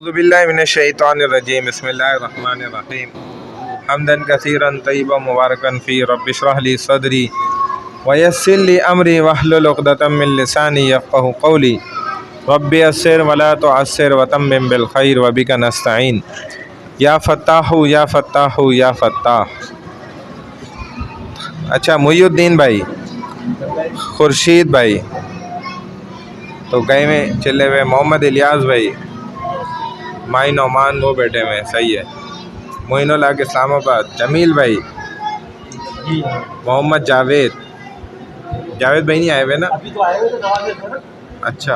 बिल्लाहि मिनश्शैतानिर्रजीम बिस्मिल्लाहिर्रहमानिर्रहीम हम्दन कसीरन तय्यिबन मुबारकन फ़ी रब्बि इश्रह ली सदरी वयस्सिर ली अमरी वहलुल उक़दतम मिन लिसानी यफ़क़हू क़ौली रब्बि यस्सिर वला तुअस्सिर वतम्मिम बिल खैर व बिका नस्तईन या फ़त्ताहु या फ़त्ताहु या फ़त्ताह। अच्छा, मुईउद्दीन भाई, खुर्शीद भाई तो गए में चले हुए, मोहम्मद इलियास भाई, माई नौमान वो बैठे हुए, सही है। मोइनुल हक इस्लामाबाद, जमील भाई, मोहम्मद जावेद भाई नहीं आए हुए ना? अच्छा,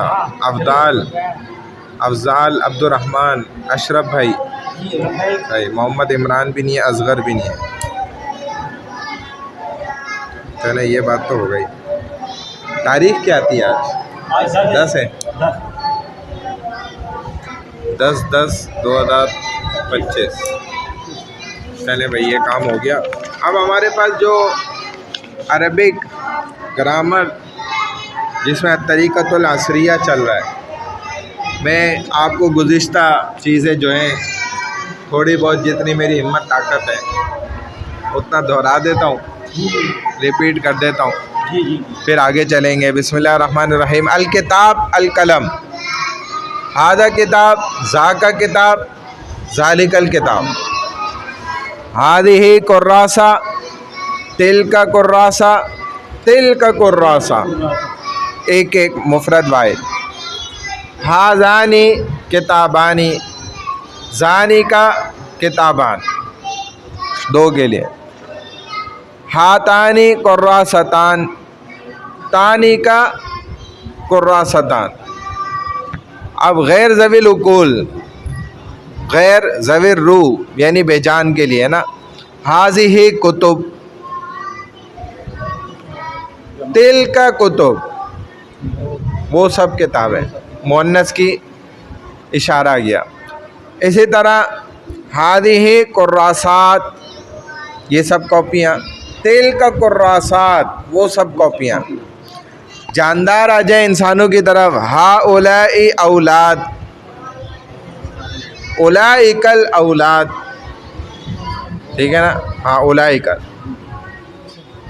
अफजाल अब्दुर्रहमान, अशरफ भाई, सही। मोहम्मद इमरान भी नहीं है, असगर भी नहीं है। चले, ये बात तो हो गई। तारीख क्या आती है आज? 10 है, 10/10/2025। चले भाई, ये काम हो गया। अब हमारे पास जो अरबिक ग्रामर जिसमें तरीक़तुल असरिया चल रहा है, मैं आपको गुज़िश्ता चीज़ें जो हैं थोड़ी बहुत जितनी मेरी हिम्मत ताकत है उतना दोहरा देता हूँ, रिपीट कर देता हूँ, फिर आगे चलेंगे। बिस्मिल्लाहिर्रहमानिर्रहीम। अल किताब अल कलम, हादा किताब, ज़ाका किताब, ज़ालिकल किताब, हादिही कुर्रासा, तिलका कुर्रासा, तिलका कुर्रासा, एक एक मुफरद वाहिद। हाज़ानी किताबानी, ज़ानी का किताबान, दो के लिए। हातानी कुर्रासतान, तानी का कुर्रासतान। अब गैर ज़विल उकूल, गैर ज़विर रू यानी बेजान के लिए ना। हाज़िही कुतुब, तिल का कुतुब, वो सब किताबें, मुअन्नस की इशारा किया। इसी तरह हादिही कुर्रासात, ये सब कॉपियाँ। तिल का कुर्रासात, वो सब कॉपियाँ। जानदार आ जाए इंसानों की तरफ, हा उलाई औलाद, उलाइकल औलाद, ठीक है ना? हाँ, उलाइकल।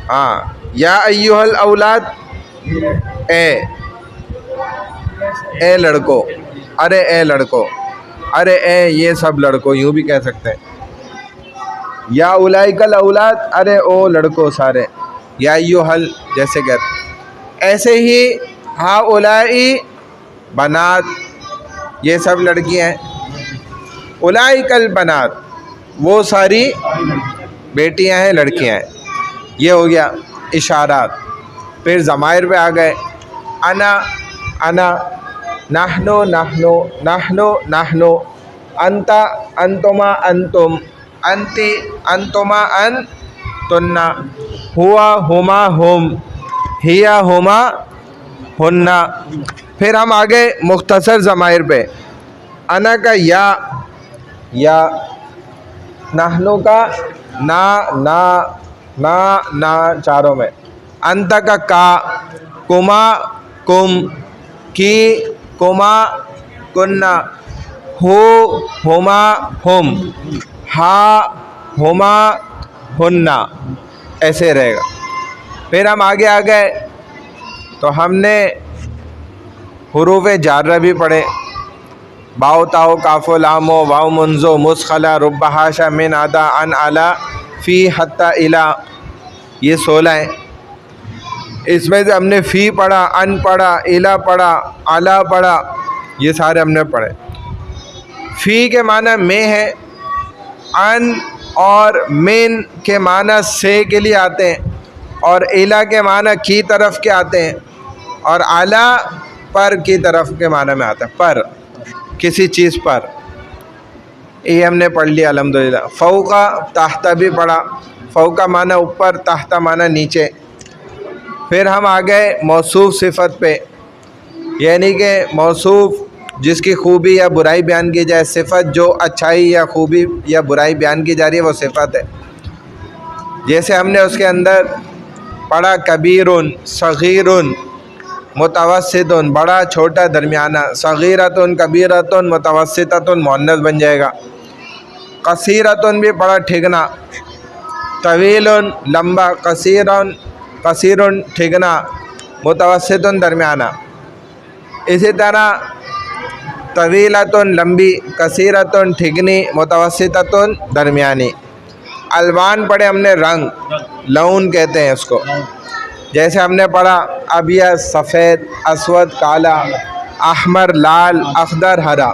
हाँ, या अय्युहल औलाद, ए लड़को, अरे ए लड़को, अरे ए ये सब लड़को, यूँ भी कह सकते हैं। या उलाइकल औलाद, अरे ओ लड़को सारे। या अय्युहल जैसे कहते, ऐसे ही हा उलाई बनात, ये सब लड़कियाँ हैं। उलाइकल बनात, वो सारी बेटियां हैं, लड़कियां हैं। ये हो गया इशारात। फिर ज़मायर पे आ गए। अना अना, नहनो नहनो, नहनो नहनो, अंता अंतुमा अंतुम, अंती अंतुमा अंतुन्ना, हुआ हुमा हुम, हिया हुमा हुन्ना। फिर हम आ गए मुख्तसर ज़मायर पे। अना का या, नहनो का ना ना ना ना चारों में। अंत का कुमा कुम, की कुमा कुन्ना, हो हुमा हुम, हा हुमा हुन्ना, ऐसे रहेगा। फिर हम आगे आ गए तो हमने हुरूफ़े जार्रा भी पढ़े। बाओ ताओ काफ़ो लामो वाओ मुंजो मुस्खला रुब्बहाशा मिन आदा अन आला फ़ी हत्ता इला, ये 16 हैं। इसमें से हमने फ़ी पढ़ा, अन पढ़ा, इला पढ़ा, आला पढ़ा, ये सारे हमने पढ़े। फ़ी के माना में है, अन और मिन के माना से के लिए आते हैं, और इला के माना की तरफ के आते हैं, और आला पर की तरफ के माना में आता है, पर किसी चीज़ पर। ये हमने पढ़ लिया अल्हम्दुलिल्लाह। फ़ौका ताहता भी पढ़ा। फ़ौका माना ऊपर, ताहता माना नीचे। फिर हम आ गए मौसूफ़ सिफ़त पे, यानी कि मौसूफ़ जिसकी खूबी या बुराई बयान की जाए, सिफ़त जो अच्छाई या खूबी या बुराई बयान की जा रही है, वो सिफ़त है। जैसे हमने उसके अंदर पढ़ा कबीरुन, सग़ीरुन, मुतवस्सितुन बड़ा छोटा दरमियाना, सगीरतुन कबीरतुन मुतवस्सिततुन मुअन्नस बन जाएगा, कसीरतुन भी बड़ा ठिगना, तवीलुन लंबा, कसीरुन ठिगना, मुतवस्सितुन दरमियाना। इसी तरह तवीलतुन लंबी, कसीरतुन ठिगनी, मुतवस्सिततुन दरमियानी। अलवान पढ़े हमने रंग, लौन कहते हैं उसको। जैसे हमने पढ़ा अबियद सफ़ेद, अस्वद काला, अहमर लाल, अखदर हरा।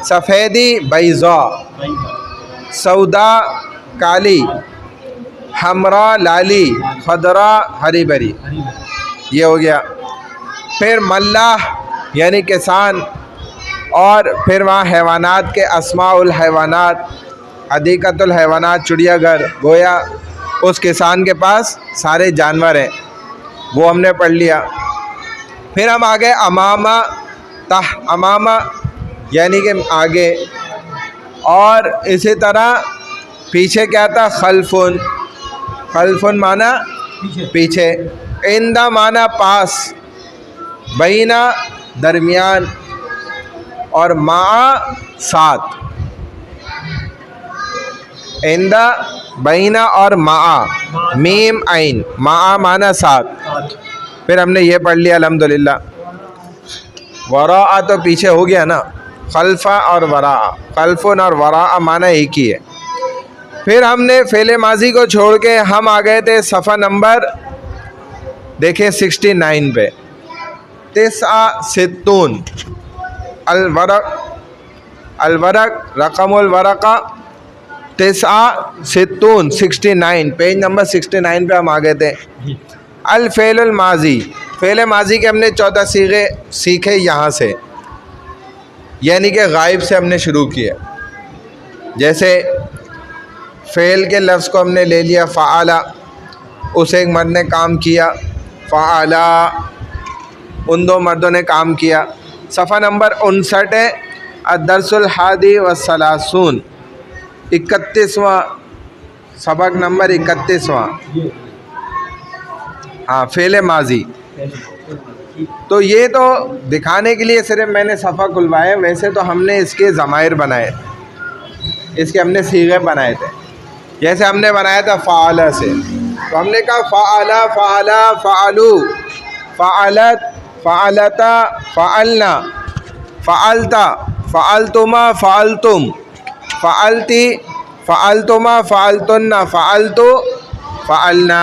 सफ़ेदी बैज़ा, सौदा काली, हमरा लाली, खदरा हरी भरी, ये हो गया। फिर मल्लाह यानी किसान, और फिर वहाँ हैवानात के अस्माउल हैवानात, हदीक़तुल हैवानात चिड़ियाघर, गोया उस किसान के पास सारे जानवर हैं, वो हमने पढ़ लिया। फिर हम आगे अमामा, तह अमामा यानी कि आगे, और इसी तरह पीछे क्या था, खल्फुन, खल्फुन माना पीछे, इंदा माना पास, बैना दरमियान, और मा साथ। इंदा बैना और मा, मीम आइन, मा माना साथ। फिर हमने ये पढ़ लिया अल्हम्दुलिल्लाह। वरा तो पीछे हो गया ना, खल्फा और वरा, खल्फुन और वरा माना एक ही है। फिर हमने फ़ेल माजी को छोड़ के हम आ गए थे सफ़ा नंबर देखें 69 पे। तिस्आ सित्तून, अलवरक, अलवरक रकमुल वरक़ा, तिस्आ सित्तून 69, पेज नंबर 69 पे हम आ गए थे। अल फ़ेलुल माजी, फ़ेल माजी के हमने 14 सीगे सीखे यहाँ से, यानी कि गायब से हमने शुरू किया। जैसे फ़ेल के लफ्ज़ को हमने ले लिया फ़आला, उसे एक मर्द ने काम किया, फ़आला उन दो मर्दों ने काम किया। सफ़ा नंबर 59 है, अदरसुल हादी व सलासून, 31वां सबक नंबर 31वां। हाँ, फ़ेल माजी। तो ये तो दिखाने के लिए सिर्फ मैंने सफ़ा खुलवाए, वैसे तो हमने इसके ज़माइर बनाए, इसके हमने सीगे बनाए थे। जैसे हमने बनाया था फ़आला से, तो हमने कहा फ़आला, फ़आला, फ़आलू, फ़आलत, फ़आलता, फ़आलना, फ़आलता, फ़आलतुमा, फ़आलतुम, फ़आलती, फ़आलतुमा, फ़आलतुन्ना, फ़आलतु, फ़आलना।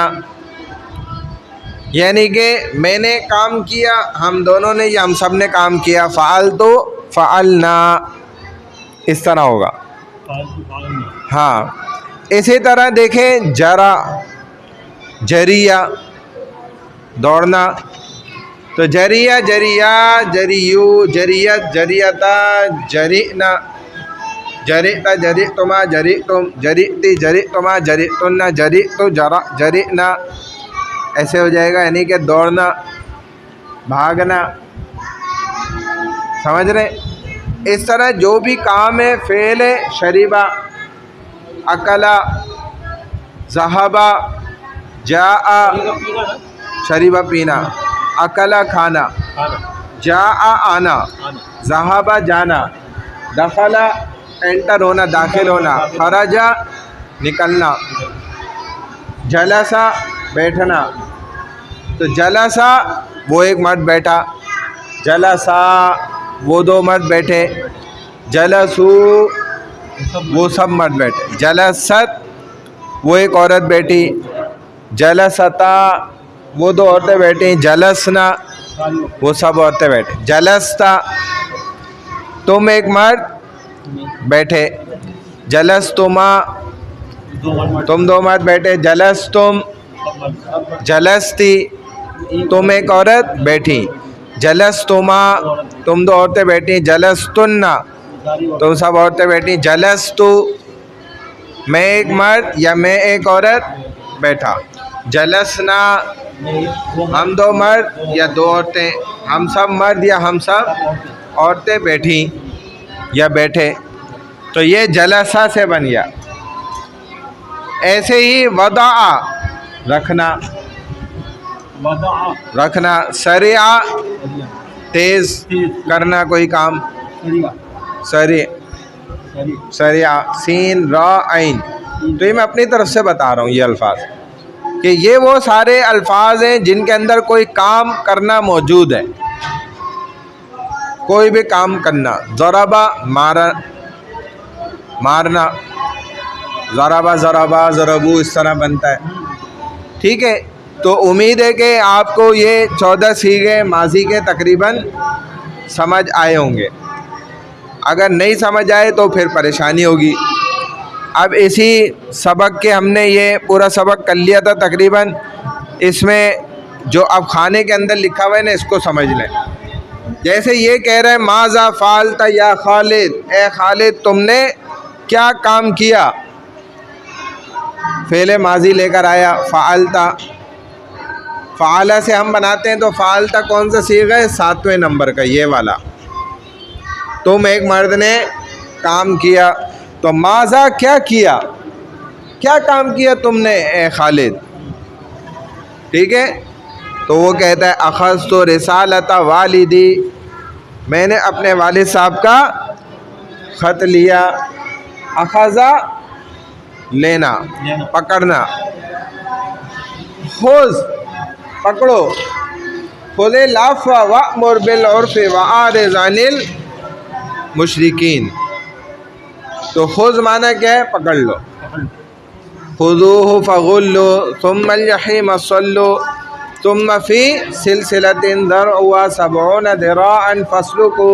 यानी कि मैंने काम किया, हम दोनों ने या हम सब ने काम किया, फ़आलतु, फ़आलना, इस तरह होगा। हाँ, इसी तरह देखें जरा, जरिया दौड़ना, तो जरिया, जरिया, जरियू, जरियत, जरियता, जरीना, जरिता, जरितुमा, जरितुम, जरिती, जरितुमा, जरितुन्ना, जरितु, जरा, जरिना, ऐसे हो जाएगा। यानी कि दौड़ना, भागना, समझ रहे। इस तरह जो भी काम है फ़ेल है, शरीबा, अकला, ज़हबा, जाआ, शरीबा पीना, अकला खाना, जाआ आना, ज़हबा जाना, दखला एंटर होना, दाखिल होना, खरजा निकलना, जलसा बैठना। तो जलसा वो एक मर्द बैठा, जलसा वो दो मर्द बैठे, जलसू वो सब मर्द बैठे, जलसत वो एक औरत बैठी, जलसता वो दो औरतें बैठी, जलसना वो सब औरतें बैठी, जलसता तुम एक मर्द बैठे, जलस्तुमा तुम दो मर्द बैठे, जलस्तुम, जलस्ती तुम एक औरत बैठी, जलस्तुमा तुम दो औरतें बैठी, जलस्तुन्ना तुम सब औरतें बैठी, जलस्तु मैं एक मर्द या मैं एक औरत बैठा, जलसना हम दो मर्द या दो औरतें, हम सब मर्द या हम सब औरतें बैठी या बैठे। तो ये जलसा से बन गया। ऐसे ही वदा रखना, रखना, सरिया तेज करना कोई काम, सरी सरिया, सीन रा आइन। तो ये मैं अपनी तरफ से बता रहा हूँ ये अल्फाज कि ये वो सारे अल्फाज हैं जिनके अंदर कोई काम करना मौजूद है, कोई भी काम करना। ज़राबा मारना, ज़राबा ज़राबा ज़रबू इस तरह बनता है, ठीक है। तो उम्मीद है कि आपको ये 14 सीगे माजी के तकरीबन समझ आए होंगे। अगर नहीं समझ आए तो फिर परेशानी होगी। अब इसी सबक के हमने ये पूरा सबक कर लिया था तकरीबन। इसमें जो अब खाने के अंदर लिखा हुआ है ना, इसको समझ लें। जैसे ये कह रहे हैं माज़ा फ़ालता या खालिद, ए खालिद तुमने क्या काम किया। फ़ेले माजी लेकर आया फ़ालता, फ़ाला से हम बनाते हैं तो फ़ालता कौन सा सीगा है, 7वें नंबर का ये वाला। तुम एक मर्द ने काम किया, तो माज़ा क्या किया, क्या काम किया तुमने ए खालिद, ठीक है। तो वो कहता है अख़ज़ तो रिसालता वालिदी, मैंने अपने वालिद साहब का ख़त लिया। अख़ज़ा लेना, पकड़ना, खुज़ पकड़ो, खुज़े लाफ़ा वअमुर बिल उर्फ़ि वअरिज़ अनिल मुशरिकीन। तो खुज़ माना क्या है, पकड़ लो। खुज़ूहु फ़ग़ुल्लू सुम्मल जहीम सल्लू सुम्मा फ़ी सिलसिलतिन ज़रअुहा सबऊना ज़िराअन फ़स्लुकू।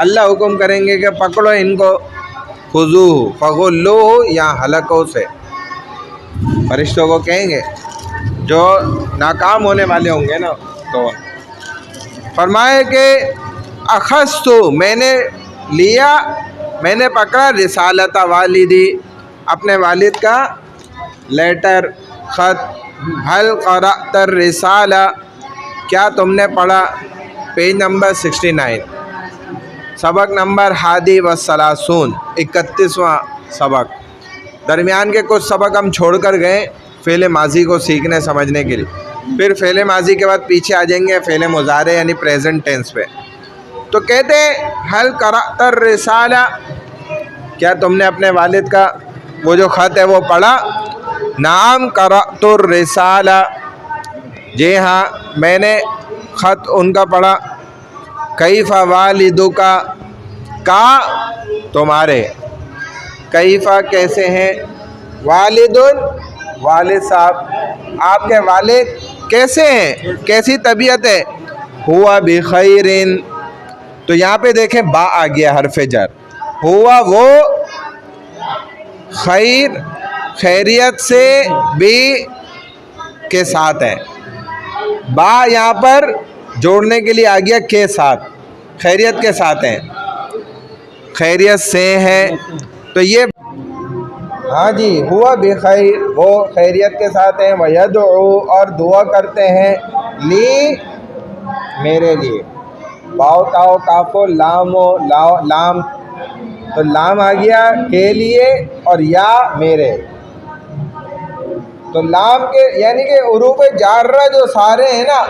अल्लाह हुक्म करेंगे कि पकड़ो इनको, खुज़ूहु फ़ग़ुल्लूहु या हलकों से, फरिश्तों को कहेंगे जो नाकाम होने वाले होंगे ना। तो फरमाए कि अख़ज़तु मैंने लिया, मैंने पकड़ा, रिसालता वालिदी अपने वालिद का लेटर ख़त। हल क़रअत रिसाला, क्या तुमने पढ़ा। पेज नंबर 69, सबक नंबर हादी व सलासून, 31वां सबक। दरमियान के कुछ सबक हम छोड़ कर गए फ़ेले माजी को सीखने समझने के लिए। फिर फ़ेले माजी के बाद पीछे आ जाएंगे फ़ेले मुज़ारे यानी प्रेजेंट टेंस पे। तो कहते हल क़रअत रिसाला, क्या तुमने अपने वालिद का वो जो ख़त है वो पढ़ा। नाम क़रअतु रिसाला, जी हाँ मैंने ख़त उनका पढ़ा। कैफ़ा वालिदुका, का तुम्हारे, कैफ़ा कैसे हैं, वालिदुन वालिद साहब, आपके वालिद कैसे हैं, कैसी तबीयत है। हुआ बिखैरिन, तो यहाँ पे देखें बा आ गया हरफ़े जर। हुआ वो, खैर खैरियत से, बी के साथ है। बा यहाँ पर जोड़ने के लिए आ गया के साथ, खैरियत के साथ हैं, खैरियत से हैं। तो ये हाँ जी, हुआ बिखैर, वो खैरियत के साथ हैं। वयदउ, और दुआ करते हैं, ली मेरे लिए। वाओ ताओ काफो लामो लाओ लाम, तो लाम आ गया के लिए और या मेरे। तो लाम के यानी कि उरूफ जार्रा जो सारे हैं ना,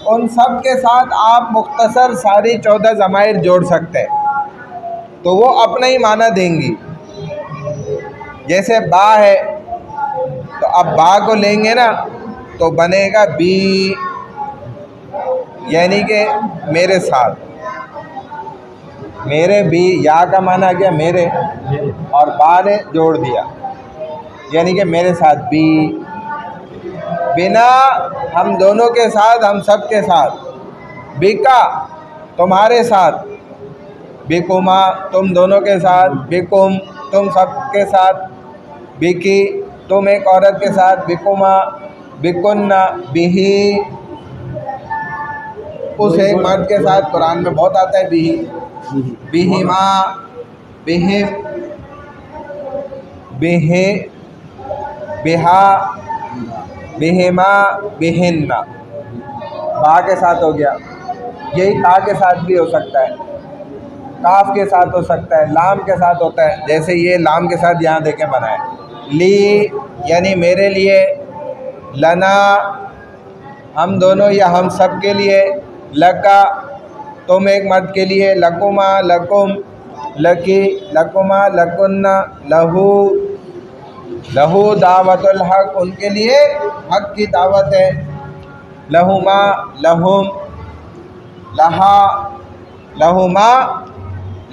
उन सब के साथ आप मुख्तसर सारी 14 ज़माइर जोड़ सकते हैं, तो वो अपना ही माना देंगी। जैसे बा है, तो अब बा को लेंगे ना तो बनेगा बी, यानी कि मेरे साथ, मेरे भी, या का माना गया मेरे, और बा ने जोड़ दिया यानी कि मेरे साथ भी। बिना, हम दोनों के साथ, हम सब के साथ। बिका, तुम्हारे साथ। बिकुमा, तुम दोनों के साथ। बिकुम, तुम सब के साथ। बिकी, तुम एक औरत के साथ। बिकुमा, बिकुन्ना, बिही, उस एक मर्द के साथ। कुरान में बहुत आता है बिही। बिहिमा, बिहिम, बिहे, बिहा, बिहिमा, बिहिन्ना। बा के साथ हो गया, यही ता के साथ भी हो सकता है, काफ के साथ हो सकता है, लाम के साथ होता है। जैसे ये लाम के साथ यहाँ देखें बना है, ली यानी मेरे लिए, लना हम दोनों या हम सब के लिए, लका तुम एक मर्द के लिए, लकुमा लकुम, लकी लकुमा लकुन्ना, लहू लहू दावतुल हक, उनके लिए हक की दावत है, लहुमा लहुम, लहा लहुमा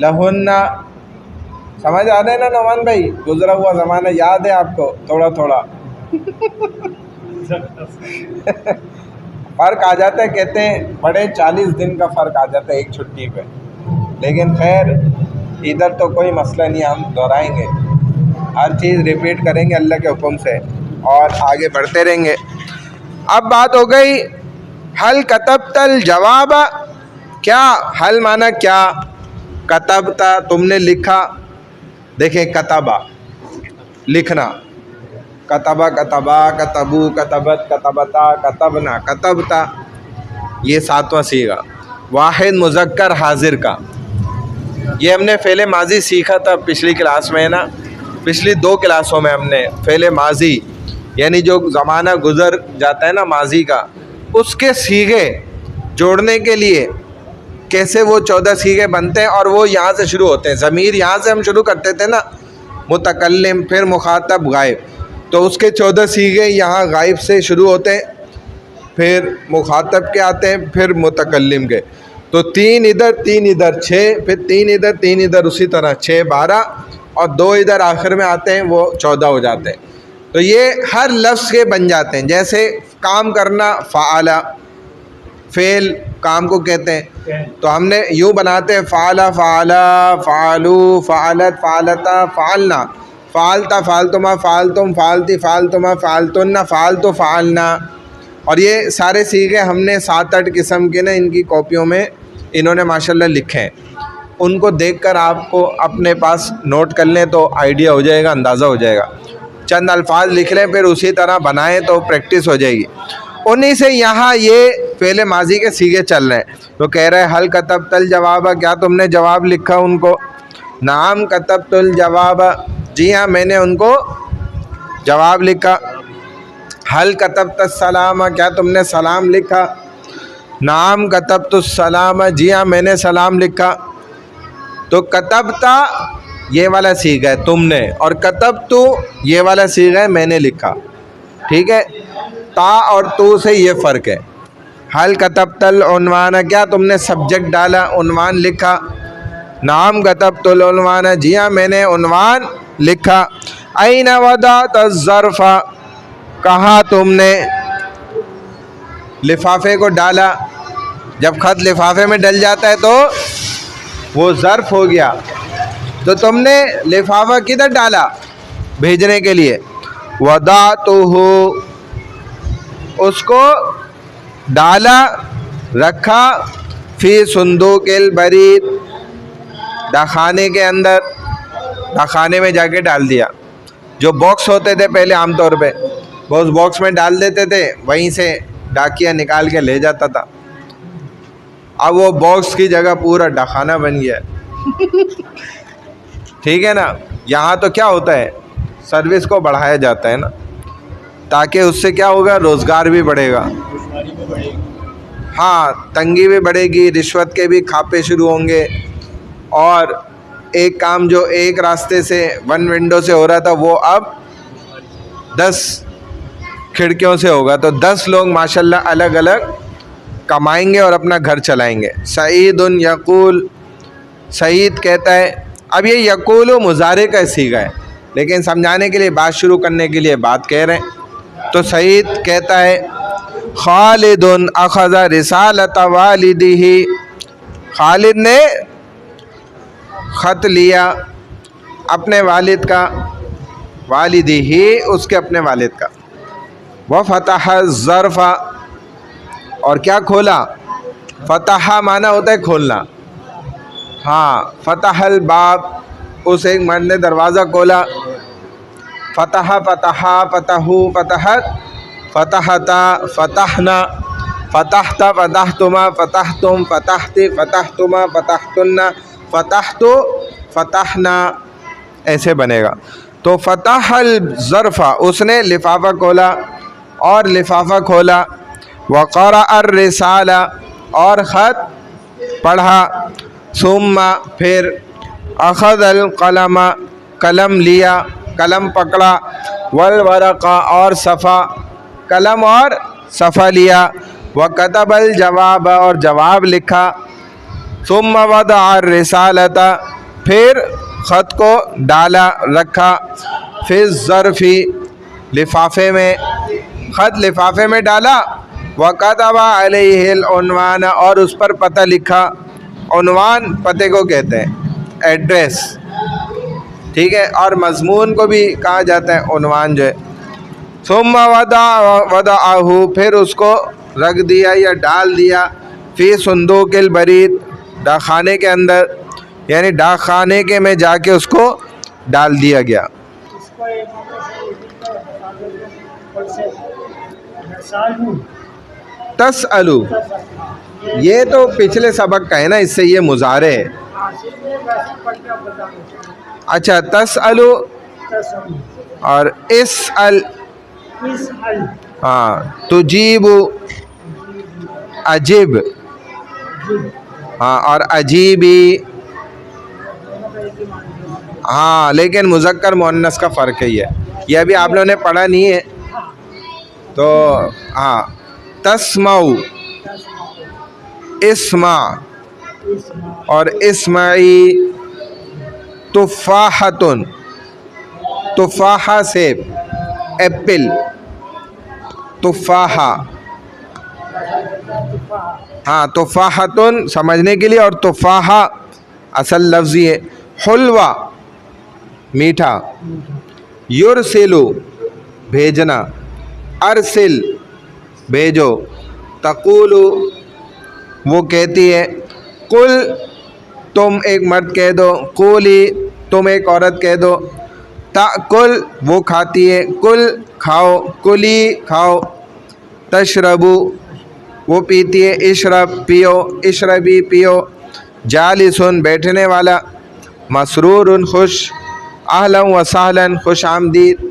लहुन्ना। समझ आ रहे हैं ना नौमान भाई? गुजरा हुआ ज़माना याद है आपको थोड़ा थोड़ा? फ़र्क आ जाता है, कहते हैं बड़े 40 दिन का फ़र्क आ जाता है एक छुट्टी पे, लेकिन खैर इधर तो कोई मसला नहीं, हम दोहराएंगे, हर चीज़ रिपीट करेंगे अल्लाह के हुक्म से और आगे बढ़ते रहेंगे। अब बात हो गई हल कतबतल जवाब, क्या हल माना क्या, कतबता तुमने लिखा। देखें कतबा लिखना, कतबा कतबा कतबू कतबत कतबता कतबना कतबता, ये 7वां सीगा वाहिद मुज़क्कर हाजिर का। ये हमने फ़ेले माजी सीखा था पिछली क्लास में, है ना, पिछली 2 क्लासों में हमने फ़ेले माजी यानी जो ज़माना गुज़र जाता है ना माजी का, उसके सीगे जोड़ने के लिए कैसे वो 14 सीगे बनते हैं और वो यहाँ से शुरू होते हैं। ज़मीर यहाँ से हम शुरू करते थे ना, मुतकल्लिम, फिर मुखातब, गायब, तो उसके 14 सीगे यहाँ गायब से शुरू होते हैं, फिर मुखातब के आते हैं, फिर मुतकल्लिम के। तो 3 इधर 3 इधर 6, फिर 3 इधर 3 इधर, उसी तरह 6 12 और 2 इधर आखिर में आते हैं, वो 14 हो जाते हैं। तो ये हर लफ्ज़ के बन जाते हैं। जैसे काम करना, फ़ाला, फ़ेल काम को कहते हैं, तो हमने यूँ बनाते हैं फ़ाला फ़ाला, फ़ालू फ़ालत फ़ालता फ़ालना, फ़ालता फ़ालतुमा फ़ालतुम, फ़ालती फ़ालतुमा फ़ालतुन्ना, फ़ालतु फ़ालना। और ये सारे सीखे हमने 7-8 किस्म के ना इनकी कॉपियों में इन्होंने माशाल्लाह लिखे हैं। उनको देखकर आपको अपने पास नोट कर लें तो आइडिया हो जाएगा, अंदाज़ा हो जाएगा। चंद अल्फाज लिख लें, फिर उसी तरह बनाएं तो प्रैक्टिस हो जाएगी। उन्हीं से यहाँ ये फ़ेले माजी के सीगे चल रहे हैं। तो कह रहे हैं हल कतबतल जवाब, क्या तुमने जवाब लिखा उनको। नाम कतबतुल जवाब, जी हाँ मैंने उनको जवाब लिखा। हल कतबतस सलाम, क्या तुमने सलाम लिखा। नाम कतबतुस सलाम, जी हाँ मैंने सलाम लिखा। तो कतबता ये वाला सीगा है तुमने, और कतबतु ये वाला सीगा है मैंने लिखा, ठीक है। ता और तू से ये फ़र्क है। हल कतबतल उन्वान, क्या तुमने सब्जेक्ट डाला, उन्वान लिखा। नाम कतबतुल उन्वान, जी हाँ मैंने उन्वान लिखा। ऐन वदात ज़र्फ़ा, कहाँ तुमने लिफाफे को डाला। जब ख़त लिफाफे में डल जाता है तो वो ज़र्फ़ हो गया। तो तुमने लिफाफा किधर डाला, भेजने के लिए। वदातुहु, उसको डाला, रखा। फ़ी सुंदूकिल बरीद, डाखाने के अंदर, डाखाने में जाके डाल दिया। जो बॉक्स होते थे पहले आमतौर पे, वो उस बॉक्स में डाल देते थे, वहीं से डाकिया निकाल के ले जाता था। अब वो बॉक्स की जगह पूरा डाखाना बन गया। ठीक है ना। यहाँ तो क्या होता है, सर्विस को बढ़ाया जाता है ना, ताकि उससे क्या होगा, रोज़गार भी बढ़ेगा, हाँ तंगी भी बढ़ेगी, रिश्वत के भी खापे शुरू होंगे, और एक काम जो एक रास्ते से 1 विंडो से हो रहा था वो अब 10 खिड़कियों से होगा। तो 10 लोग माशाल्लाह अलग अलग कमाएंगे और अपना घर चलाएंगे। सईदुन यकूल, सईद कहता है। अब ये यकूल मुज़ारे का सीगा है, लेकिन समझाने के लिए, बात शुरू करने के लिए बात कह रहे हैं। तो सईद कहता है खालिदुन अखज़ा रिसालत वालिदिही, खालिद ने ख़त लिया अपने वालिद का, वालिदिही उसके अपने वालिद का। वह फ़तह ज़र्फ़ा, और क्या खोला, फ़तह माना होता है खोलना, हाँ फ़तहल बाब, उस एक मर्द ने दरवाज़ा खोला। फ़तह फ़तह फ़तहू फ़तहत फ़तहता फ़तहना फ़तहता फ़तहतुमा फ़तहतुम फ़तहती फ़तहतुमा फ़तहतुन्ना फ़तहतु फ़तहना, ऐसे बनेगा। तो फ़तहल ज़र्फ़ा, उसने लिफाफा खोला और लिफाफा खोला। वक़रा अर्रिसाला और ख़त पढ़ा, सुम्मा फिर अख़ज़ल क़लम कलम लिया, कलम पकड़ा, वल वरक़ा और सफ़ा, कलम और सफ़ा लिया, व कतबल जवाब और जवाब लिखा, सुम्मा वदअ अर्रिसालता फिर ख़त को डाला रखा, फिर ज़र्फ़ी लिफ़ाफ़े में, ख़त लिफ़ाफ़े में डाला, व कतबा अलैहिल उन्वान और उस पर पता लिखा, उन्वान पते को कहते हैं, एड्रेस, ठीक है, और मज़मून को भी कहा जाता है उन्वान जो है। सुम्मा वदअहु फिर उसको रख दिया या डाल दिया, फ़ी सुंदूक़िल बरीद डाकखाने के अंदर, यानी डाकखाने के में जाके उसको डाल दिया गया। तसअलु ये तो पिछले सबक का है ना, इससे ये मुज़ारे है। अच्छा, तसअलु और इसअल, हाँ, तुजीबु अजीब, हाँ, और अजीबी, हाँ, लेकिन मुज़क्कर मुअन्नस का फ़र्क है ये, यह भी आप लोगों ने पढ़ा नहीं है तो हाँ। तस्माउ इस्मा और इस्माई, तुफ़ाहतुन तुफ़ाहा सेब, एप्पल, तुफ़ाहा, हाँ, तुफ़ाहतुन समझने के लिए और तुफ़ाहा असल लफ्ज़ है। हुलवा मीठा, युरसिलु भेजना, अरसिल भेजो, तक़ूलु वो कहती है, कुल तुम एक मर्द कह दो, कुली तुम एक औरत कह दो, ताकुल वो खाती है, कुल खाओ, कुली खाओ, तशरबु वो पीती है, इशरब पियो, इशरबी पियो, जालिसुन बैठने वाला, मसरूरुन खुश, अहलन व सहलन खुश आमदीद,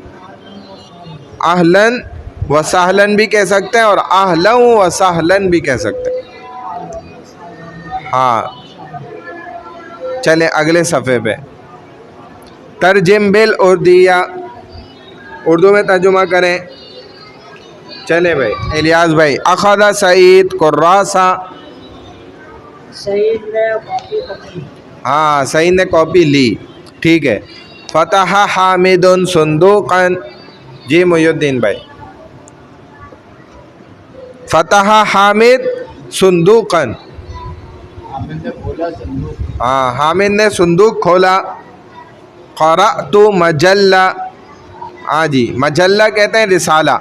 अहलन व सहलन भी कह सकते हैं और अहलन व सहलन भी कह सकते हैं। हाँ, चले अगले सफ़े पे। तर्जिम बिल उर्दिया, उर्दू में तर्जुमा करें। चले भाई इलियास भाई। अखदा सईद कुर्रासा, सईद ने कॉपी पकड़ी, हाँ, सईद ने कॉपी ली, ठीक है। फतह हामिदुन सुंदूकन, जी मुयुद्दीन भाई। फतह हामिद सुंदूकन, हाँ, हामिद ने सुंदूक खोला। क़रअतु मजल्ला, हाँ जी, मजल्ला कहते हैं रिसाला,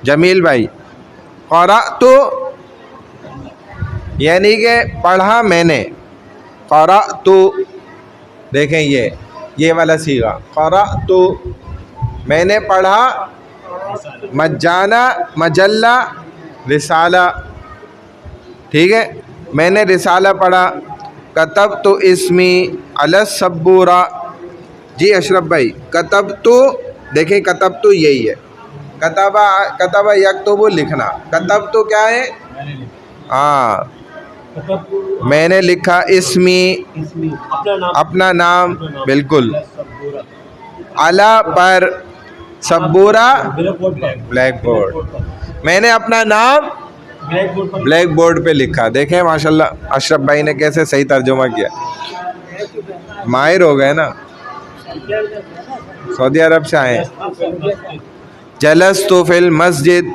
जमील भाई। क़रअतु यानी कि पढ़ा मैंने, क़रअतु देखें ये वाला सीगा, क़रअतु मैंने पढ़ा, मज्जाना मजल्ला रिसाला, ठीक है, मैंने रिसाला पढ़ा। कतबतु इस्मी अलस सब्बूरा, जी अशरफ भाई, कतबतु देखें, कतबतु यही है, कतबा कतबा यक्तुबु लिखना, कतबतु क्या है, हाँ, मैंने लिखा, इस्मी अपना नाम, बिल्कुल, अला पर, सब्बूरा ब्लैक बोर्ड, मैंने अपना नाम ब्लैक बोर्ड पे लिखा। देखें माशाल्लाह अशरफ भाई ने कैसे सही तर्जुमा किया, माहिर हो गए ना, सऊदी अरब से आए। जलस्तु फिल मस्जिद,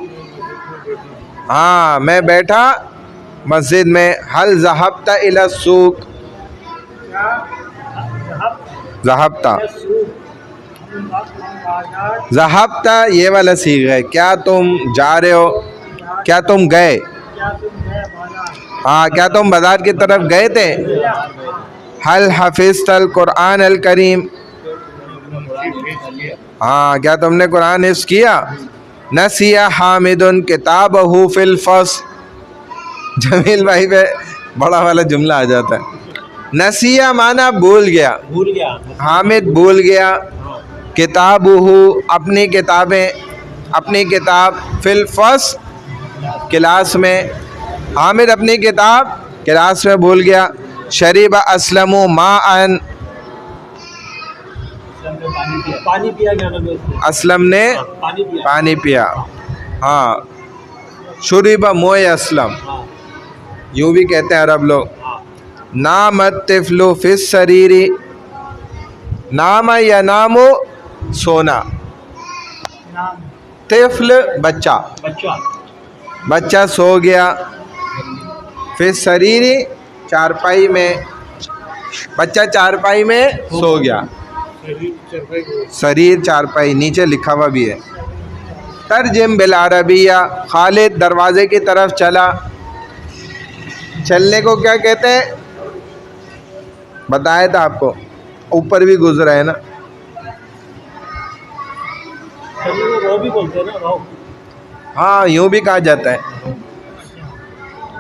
हाँ, मैं बैठा मस्जिद में। हल ज़हबता इला सूक, ज़हबता, ज़हबता ये वाला सीगा है, क्या तुम जा रहे हो, क्या तुम गए, हाँ, क्या तुम बाजार की तरफ गए थे। हल हफिज़तल कुरान अल करीम, हाँ, क्या तुमने कुरान हिफ्ज़ किया। नसिया हामिदुन किताबहु फिल फस्ल, जमील भाई पे बड़ा वाला जुमला आ जाता है। नसिया माना भूल गया, हामिद भूल गया, किताबहु अपनी किताबें, अपनी किताब, फिल फस्ल क्लास में। हामिद अपनी किताब क्लास में भूल गया। शरीबा असलमु माअन, पानी पिया क्या नाम है उसमें? असलम ने पानी पिया। पानी पिया। हाँ, शुरीबा मोए असलम, हाँ यूँ भी कहते हैं अरब लोग। हाँ नामत तिफलु फिस सरीरी, नाम या नामो सोना, तिफल बच्चा, बच्चा बच्चा सो गया। फिस शरीरी चारपाई में, बच्चा चारपाई में सो गया। शरीर चारपाई नीचे लिखा हुआ भी है। तर्जिम बिल अरबिया, खालिद दरवाजे की तरफ चला। चलने को क्या कहते हैं बताया था आपको, ऊपर भी गुजरा है ना। वो भी बोलते हैं ना वो। हाँ, यूँ भी कहा जाता है।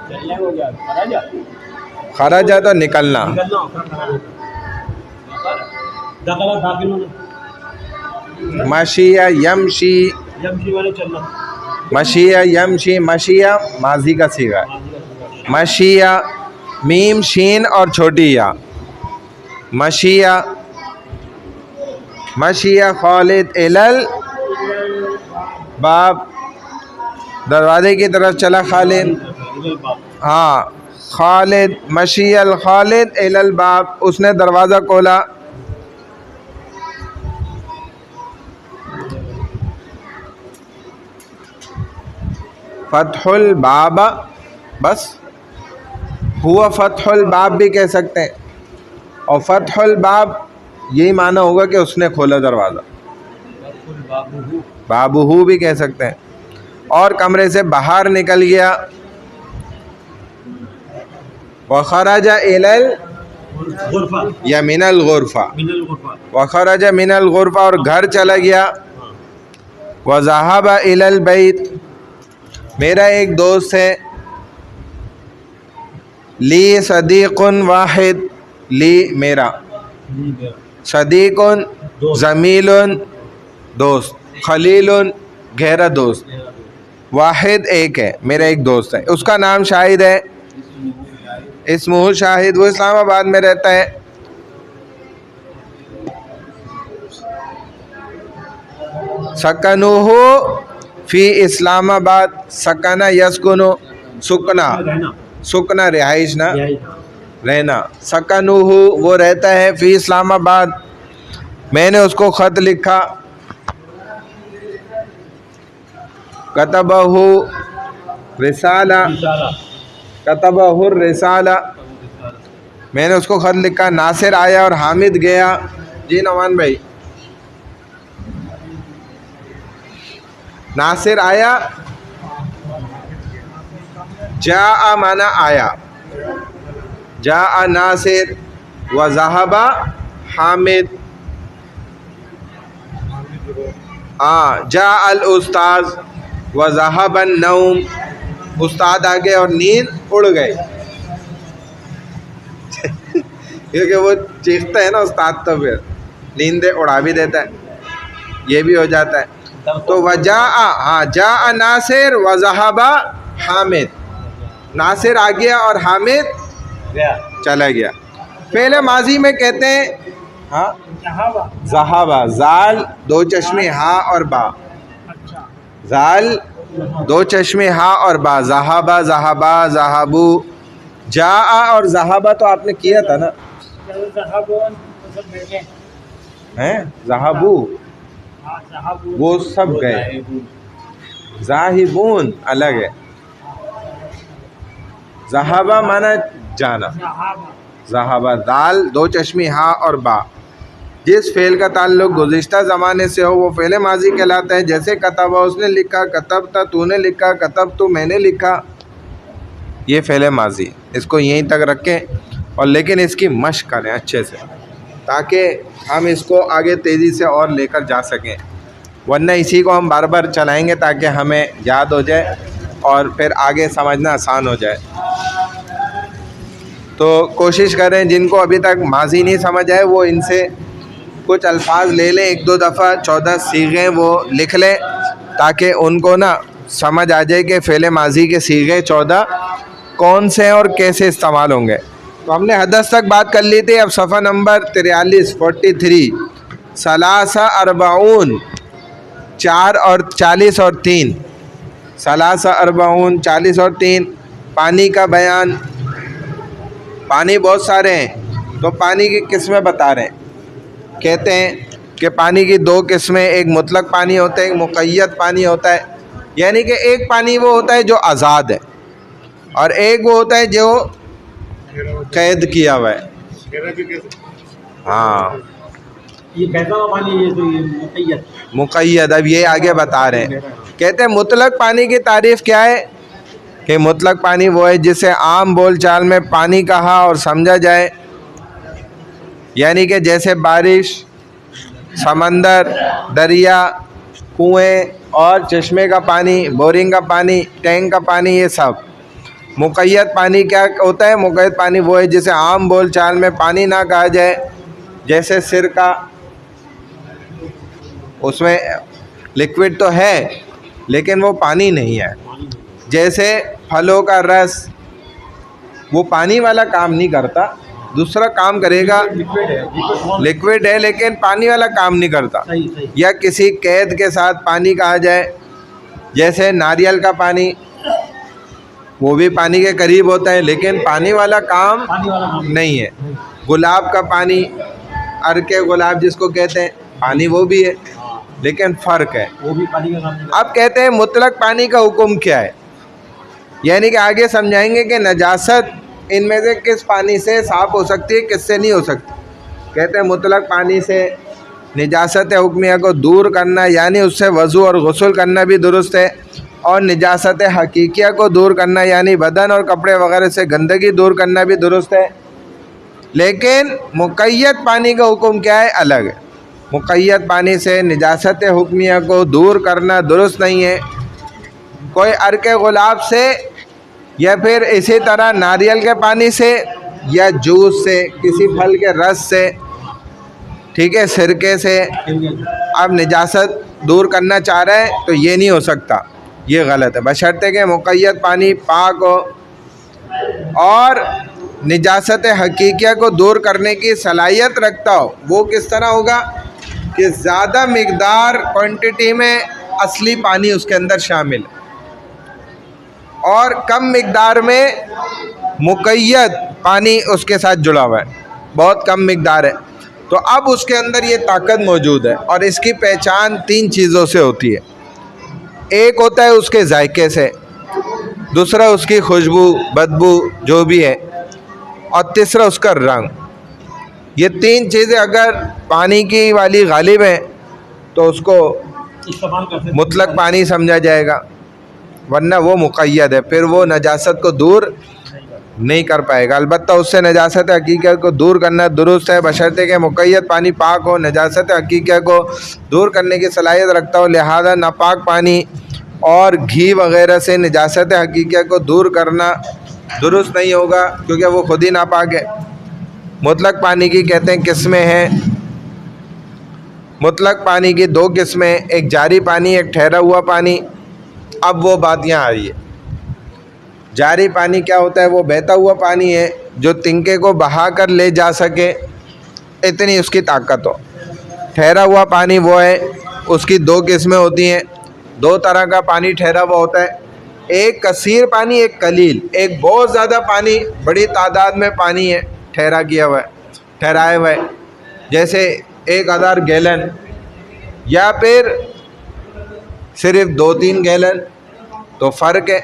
चलने को क्या खराजा? खराजा तो निकलना। दखला दाखिल मशिया यमशी, यमशी वाले चलना। मशिया यमशी, मशिया माजी का सीगा है। मशिया मीम शीन और छोटी या, मशिया। मशिया खालिद इलल बाब, दरवाजे की तरफ चला खालिद। हाँ, खालिद मशियल खालिद इलल बाब, उसने दरवाज़ा खोला। फतहुल बाब, बस हुआ फतहुल बाब भी कह सकते हैं, और फतहुल बाब यही माना होगा कि उसने खोला दरवाज़ा। बाबूहू भी कह सकते हैं। और कमरे से बाहर निकल गया। वखराजा इलल या मिनल गुरफा, वखराजा मिनल गुरफा, और घर चला गया। वज़हाबा इलल बैत, मेरा एक दोस्त है। ली सदीकुन वाहिद, ली मेरा, सदीकुन ज़मीलुन दोस्त, खलीलुन गहरा दोस्त, वाहिद एक है, मेरा एक दोस्त है, उसका नाम शाहिद है। इस्मुहु शाहिद, वो इस्लामाबाद में रहता है। सकनुहु फ़ी इस्लामाबाद, सकना यस्कुनु, सुकना, सुकना रिहाइश ना, रहना। सकनुहु वो रहता है, फ़ी इस्लामाबाद। मैंने उसको ख़त लिखा। कतबहु रिसाला, कतबहु रिसाला, मैंने उसको ख़त लिखा। नासिर आया और हामिद गया। जी नवान भाई, नासिर आया, जा माना आया, जा नासिर, व ज़हाबा हामिद। जा अल उस्ताज़ व ज़हाबन नौम, उस्ताद आ गए और नींद उड़ गए। क्योंकि वो चीखता है ना उस्ताद, तो फिर नींदें उड़ा भी देता है, ये भी हो जाता है। तो वजा, हाँ, जा नासिर व ज़हाबा हामिद, नासिर आ गया और हामिद चला गया। पहले माजी में कहते हैं हाँ ज़हाबा, जाल दो चश्मे हाँ और बा, जाल दो चश्मे हाँ और बा, ज़हाबा ज़हाबा ज़हाबू। जा और ज़हाबा तो आपने किया था ना, हैं ज़हाबू, वो सब गए। ज़ाहिबून अलग है, ज़हाबा माना जाना, ज़हाबा दाल दो चश्मी हाँ और बा। जिस फ़ेल का ताल्लुक़ गुज़िश्ता ज़माने से हो वो फ़ेल माजी कहलाता है। जैसे कतबा उसने लिखा, कतबता तूने लिखा, कतब तो मैंने लिखा, ये फ़ेल माजी। इसको यहीं तक रखें और लेकिन इसकी मश्क करें अच्छे से, ताकि हम इसको आगे तेज़ी से और लेकर जा सकें, वरना इसी को हम बार बार चलाएंगे ताकि हमें याद हो जाए और फिर आगे समझना आसान हो जाए। तो कोशिश करें जिनको अभी तक माजी नहीं समझ आए वो इनसे कुछ अल्फाज ले लें, एक दो दफ़ा 14 सीगें वो लिख लें, ताकि उनको ना समझ आ जाए कि फ़ेल माजी के सीगे 14 कौन से हैं और कैसे इस्तेमाल होंगे। तो हमने हदस तक बात कर ली थी। अब सफ़ा नंबर 43 43 सलासा अरबाउन 4 और 40 और 3 सलासा अरबाउन 40 और 3 पानी का बयान। पानी बहुत सारे हैं तो पानी की किस्में बता रहे हैं। कहते हैं कि पानी की दो किस्में, एक मुतलक पानी होता है, एक मुक़य्यद पानी होता है। यानी कि एक पानी वो होता है जो आज़ाद है और एक वो होता है जो कैद किया हुआ है। हाँ, ये बहता हुआ पानी, ये तो ये मुक़य्यद। मुक़य्यद अब ये आगे बता रहे हैं। कहते हैं मुतलक पानी की तारीफ़ क्या है कि मुतलक पानी वो है जिसे आम बोल चाल में पानी कहा और समझा जाए। यानी कि जैसे बारिश, समंदर, दरिया, कुएं और चश्मे का पानी, बोरिंग का पानी, टैंक का पानी, ये सब। मुक़य्यद पानी क्या होता है? मुक़य्यद पानी वो है जिसे आम बोल चाल में पानी ना कहा जाए। जैसे सिरका, उसमें लिक्विड तो है लेकिन वो पानी नहीं है। जैसे फलों का रस, वो पानी वाला काम नहीं करता, दूसरा काम करेगा। लिक्विड है लेकिन पानी वाला काम नहीं करता। सही। या किसी कैद के साथ पानी कहा जाए। जैसे नारियल का पानी, वो भी पानी के करीब होता है लेकिन पानी वाला काम नहीं है। गुलाब का पानी, अर्के गुलाब जिसको कहते हैं, पानी वो भी है लेकिन फ़र्क है, वो भी पानी का काम। अब कहते हैं मुतलक पानी का हुक्म क्या है। यानी कि आगे समझाएंगे कि नजासत इनमें से किस पानी से साफ़ हो सकती है, किससे नहीं हो सकती। कहते हैं मुतलक पानी से निजासत हुक्मिया को दूर करना, यानी उससे वज़ू और गुस्ल करना भी दुरुस्त है, और निजासत हकीकिया को दूर करना यानी बदन और कपड़े वगैरह से गंदगी दूर करना भी दुरुस्त है। लेकिन मुक़य्यद पानी का हुक्म क्या है? अलग है। मुक़य्यद पानी से निजासत हुक्मिया को दूर करना दुरुस्त नहीं है। कोई अर्के गुलाब से या फिर इसी तरह नारियल के पानी से या जूस से, किसी फल के रस से, ठीक है, सिरके से अब निजासत दूर करना चाह रहे हैं तो ये नहीं हो सकता, ये गलत है। बशर्ते कि मुक़य्यद पानी पाक हो और निजासत हकीकिया को दूर करने की सलाहियत रखता हो। वो किस तरह होगा कि ज़्यादा मिक़दार क्वांटिटी में असली पानी उसके अंदर शामिल है और कम मिक़दार में मुक़य्यद पानी उसके साथ जुड़ा हुआ है, बहुत कम मिक़दार है। तो अब उसके अंदर ये ताकत मौजूद है और इसकी पहचान 3 चीज़ों से होती है। एक होता है उसके जायके से, दूसरा उसकी खुशबू बदबू जो भी है, और तीसरा उसका रंग। ये 3 चीज़ें अगर पानी की वाली गालिब हैं तो उसको इस्तेमाल कर सकते मुतलक पानी समझा जाएगा, वरना वो मुक़य्यद है, फिर वो नजासत को दूर नहीं कर पाएगा। अलबत्ता उससे नजासत हकीकत को दूर करना दुरुस्त है, बशर्ते कि मुक़य्यद पानी पाक हो, नजासत हकीकत को दूर करने की सलाहियत रखता हो। लिहाजा नापाक पानी और घी वग़ैरह से नजासत हकीकत को दूर करना दुरुस्त नहीं होगा क्योंकि वो खुद ही नापाक है। मुतलक पानी की कहते हैं किस्में हैं। मुतलक पानी की 2 किस्में, एक जारी पानी, एक ठहरा हुआ पानी। अब वो बात यहाँ आ रही है। जारी पानी क्या होता है? वो बहता हुआ पानी है जो तिनके को बहा कर ले जा सके, इतनी उसकी ताकत हो। ठहरा हुआ पानी वो है, उसकी 2 किस्में होती हैं। 2 तरह का पानी ठहरा हुआ होता है, एक कसीर पानी, एक कलील। एक बहुत ज़्यादा पानी, बड़ी तादाद में पानी है ठहरा किया हुआ है, ठहराया हुआ है, जैसे 1000 गैलन या फिर सिर्फ 2-3 गैलन, तो फ़र्क है।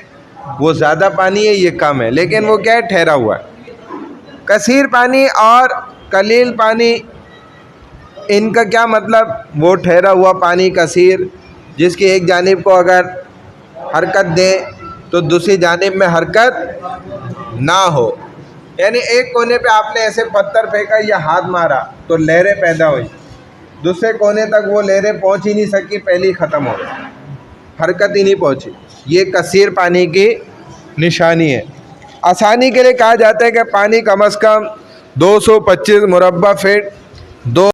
वो ज़्यादा पानी है, ये कम है, लेकिन वो क्या है? ठहरा हुआ है। कसीर पानी और कलील पानी, इनका क्या मतलब? वो ठहरा हुआ पानी कसीर, जिसकी एक जानिब को अगर हरकत दे तो दूसरी जानिब में हरकत ना हो। यानी एक कोने पे आपने ऐसे पत्थर फेंका या हाथ मारा तो लहरें पैदा हुई, दूसरे कोने तक वो लहरें पहुंच ही नहीं सकी, पहले ही ख़त्म हो गई, हरकत ही नहीं पहुंची। ये कसीर पानी की निशानी है। आसानी के लिए कहा जाता है कि पानी कम से कम 225 मुरब्बा फीट 2